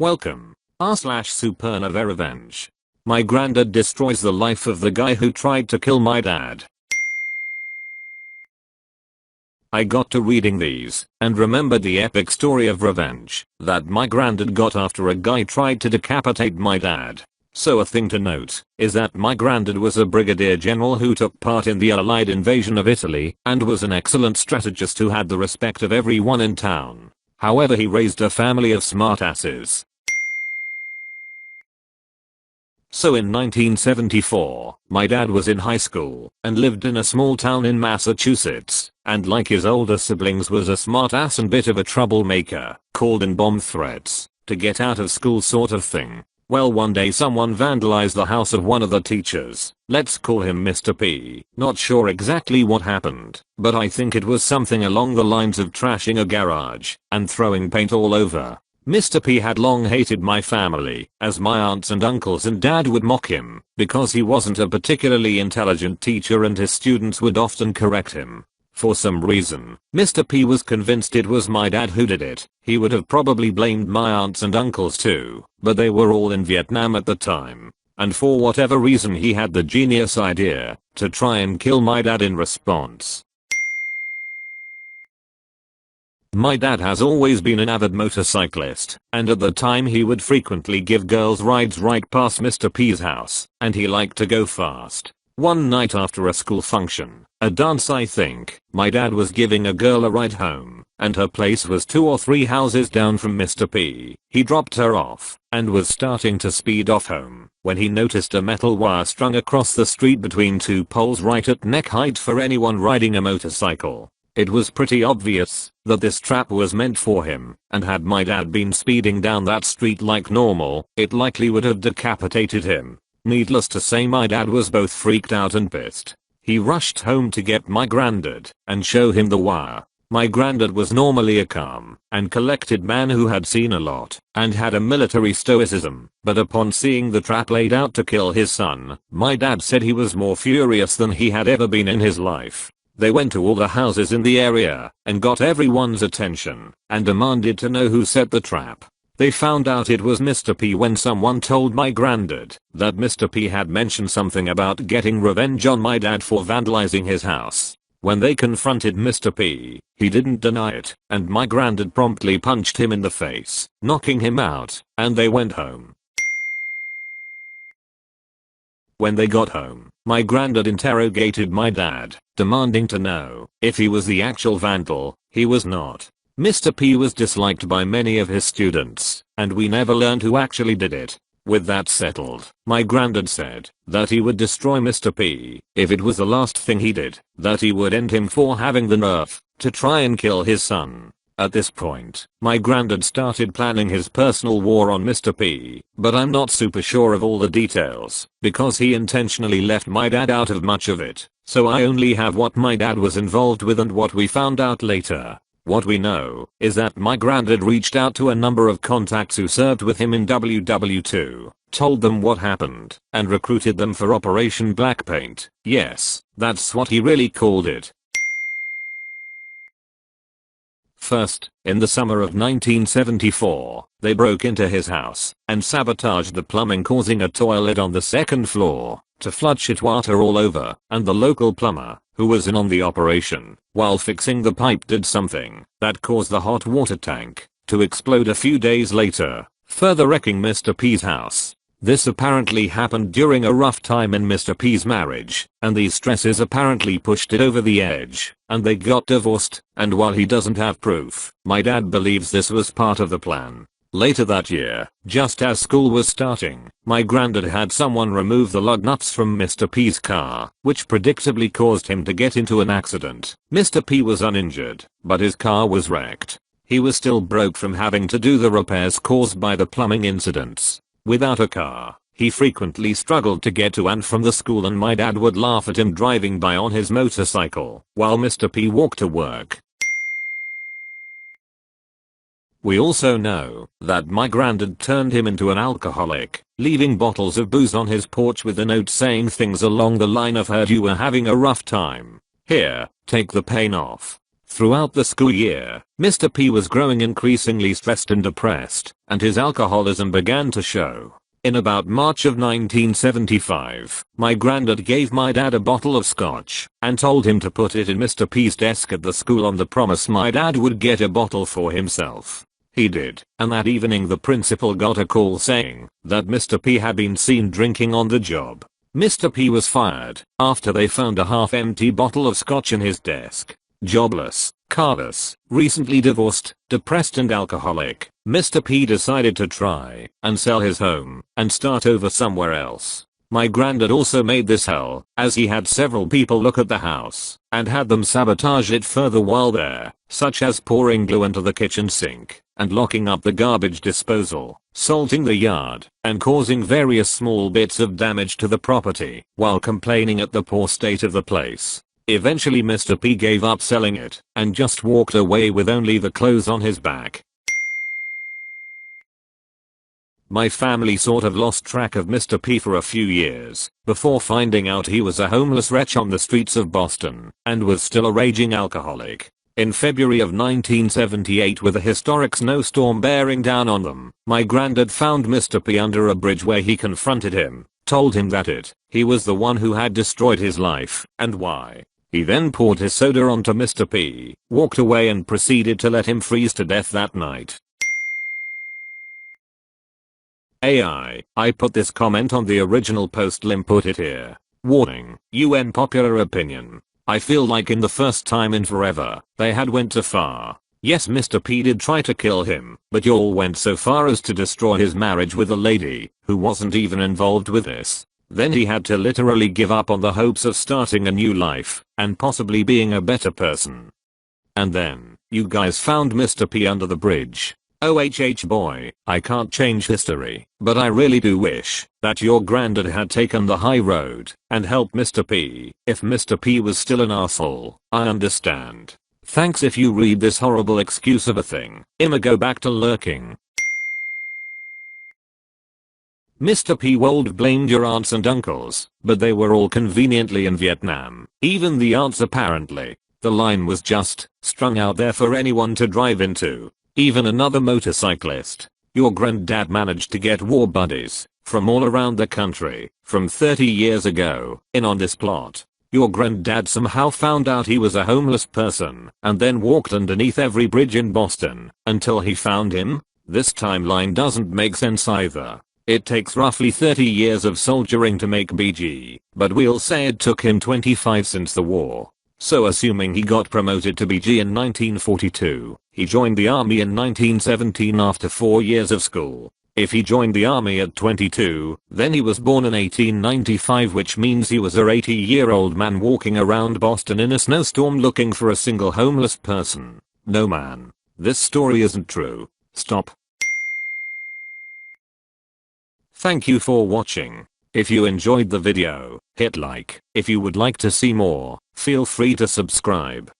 Welcome. r/SupernovaRevenge. My granddad destroys the life of the guy who tried to kill my dad. I got to reading these and remembered the epic story of revenge that my granddad got after a guy tried to decapitate my dad. So a thing to note is that my granddad was a brigadier general who took part in the Allied invasion of Italy and was an excellent strategist who had the respect of everyone in town. However, he raised a family of smartasses. So in 1974, my dad was in high school and lived in a small town in Massachusetts, and like his older siblings was a smartass and bit of a troublemaker, called in bomb threats to get out of school sort of thing. Well, one day someone vandalized the house of one of the teachers. Let's call him Mr. P. Not sure exactly what happened, but I think it was something along the lines of trashing a garage and throwing paint all over. Mr. P had long hated my family, as my aunts and uncles and dad would mock him because he wasn't a particularly intelligent teacher and his students would often correct him. For some reason, Mr. P was convinced it was my dad who did it. He would have probably blamed my aunts and uncles too, but they were all in Vietnam at the time. And for whatever reason he had the genius idea to try and kill my dad in response. My dad has always been an avid motorcyclist, and at the time he would frequently give girls rides right past Mr. P's house, and he liked to go fast. One night after a school function, a dance I think, my dad was giving a girl a ride home, and her place was 2 or 3 houses down from Mr. P. He dropped her off, and was starting to speed off home, when he noticed a metal wire strung across the street between 2 poles right at neck height for anyone riding a motorcycle. It was pretty obvious that this trap was meant for him, and had my dad been speeding down that street like normal, it likely would have decapitated him. Needless to say, my dad was both freaked out and pissed. He rushed home to get my granddad and show him the wire. My granddad was normally a calm and collected man who had seen a lot and had a military stoicism, but upon seeing the trap laid out to kill his son, my dad said he was more furious than he had ever been in his life. They went to all the houses in the area and got everyone's attention and demanded to know who set the trap. They found out it was Mr. P when someone told my granddad that Mr. P had mentioned something about getting revenge on my dad for vandalizing his house. When they confronted Mr. P, he didn't deny it, and my granddad promptly punched him in the face, knocking him out, and they went home. When they got home, my granddad interrogated my dad, demanding to know if he was the actual vandal. He was not. Mr. P was disliked by many of his students, and we never learned who actually did it. With that settled, my granddad said that he would destroy Mr. P if it was the last thing he did, that he would end him for having the nerve to try and kill his son. At this point, my granddad started planning his personal war on Mr. P, but I'm not super sure of all the details, because he intentionally left my dad out of much of it, so I only have what my dad was involved with and what we found out later. What we know is that my granddad reached out to a number of contacts who served with him in WW2, told them what happened, and recruited them for Operation Black Paint. Yes, that's what he really called it. First, in the summer of 1974, they broke into his house and sabotaged the plumbing, causing a toilet on the 2nd floor to flood shit water all over, and the local plumber, who was in on the operation, while fixing the pipe, did something that caused the hot water tank to explode a few days later, further wrecking Mr. P's house. This apparently happened during a rough time in Mr. P's marriage, and these stresses apparently pushed it over the edge, and they got divorced, and while he doesn't have proof, my dad believes this was part of the plan. Later that year, just as school was starting, my granddad had someone remove the lug nuts from Mr. P's car, which predictably caused him to get into an accident. Mr. P was uninjured, but his car was wrecked. He was still broke from having to do the repairs caused by the plumbing incidents. Without a car, he frequently struggled to get to and from the school, and my dad would laugh at him driving by on his motorcycle while Mr. P walked to work. We also know that my granddad turned him into an alcoholic, leaving bottles of booze on his porch with a note saying things along the line of "heard you were having a rough time. Here, take the pain off." Throughout the school year, Mr. P was growing increasingly stressed and depressed, and his alcoholism began to show. In about March of 1975, my granddad gave my dad a bottle of scotch and told him to put it in Mr. P's desk at the school on the promise my dad would get a bottle for himself. He did, and that evening the principal got a call saying that Mr. P had been seen drinking on the job. Mr. P was fired after they found a half-empty bottle of scotch in his desk. Jobless, carless, recently divorced, depressed and alcoholic, Mr. P decided to try and sell his home and start over somewhere else. My granddad also made this hell, as he had several people look at the house and had them sabotage it further while there, such as pouring glue into the kitchen sink and locking up the garbage disposal, salting the yard, and causing various small bits of damage to the property while complaining at the poor state of the place. Eventually Mr. P gave up selling it and just walked away with only the clothes on his back. My family sort of lost track of Mr. P for a few years before finding out he was a homeless wretch on the streets of Boston and was still a raging alcoholic. In February of 1978, with a historic snowstorm bearing down on them, my granddad found Mr. P under a bridge where he confronted him, told him that he was the one who had destroyed his life and why. He then poured his soda onto Mr. P, walked away and proceeded to let him freeze to death that night. I put this comment on the original post. Lim put it here. Warning, UN popular opinion. I feel like in the first time in forever, they had went too far. Yes, Mr. P did try to kill him, but y'all went so far as to destroy his marriage with a lady who wasn't even involved with this. Then he had to literally give up on the hopes of starting a new life and possibly being a better person. And then, you guys found Mr. P under the bridge. OHH boy, I can't change history, but I really do wish that your granddad had taken the high road and helped Mr. P. If Mr. P was still an asshole, I understand. Thanks. If you read this horrible excuse of a thing, I'ma go back to lurking. Mr. P Wold blamed your aunts and uncles, but they were all conveniently in Vietnam. Even the aunts apparently. The line was just strung out there for anyone to drive into. Even another motorcyclist. Your granddad managed to get war buddies from all around the country from 30 years ago in on this plot. Your granddad somehow found out he was a homeless person and then walked underneath every bridge in Boston until he found him. This timeline doesn't make sense either. It takes roughly 30 years of soldiering to make BG, but we'll say it took him 25 since the war. So assuming he got promoted to BG in 1942, he joined the army in 1917 after 4 years of school. If he joined the army at 22, then he was born in 1895, which means he was a 80-year-old man walking around Boston in a snowstorm looking for a single homeless person. No man. This story isn't true. Stop. Thank you for watching. If you enjoyed the video, hit like. If you would like to see more, feel free to subscribe.